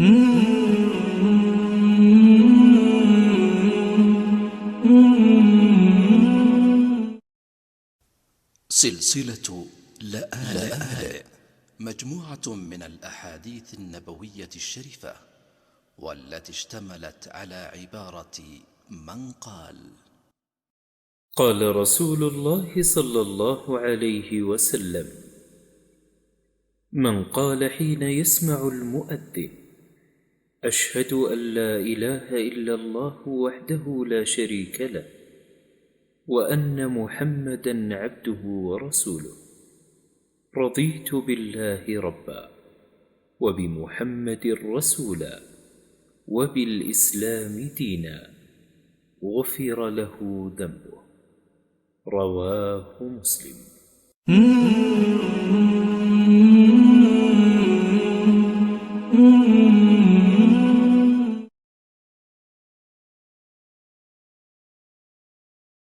سلسلة لآلئ مجموعة من الأحاديث النبوية الشريفة، والتي اشتملت على عبارة من قال: قال رسول الله صلى الله عليه وسلم: من قال حين يسمع المؤذن: أشهد أن لا إله إلا الله وحده لا شريك له، وأن محمدا عبده ورسوله، رضيت بالله ربا، وبمحمد رسولا، وبالإسلام دينا، غفر له ذنبه. رواه مسلم.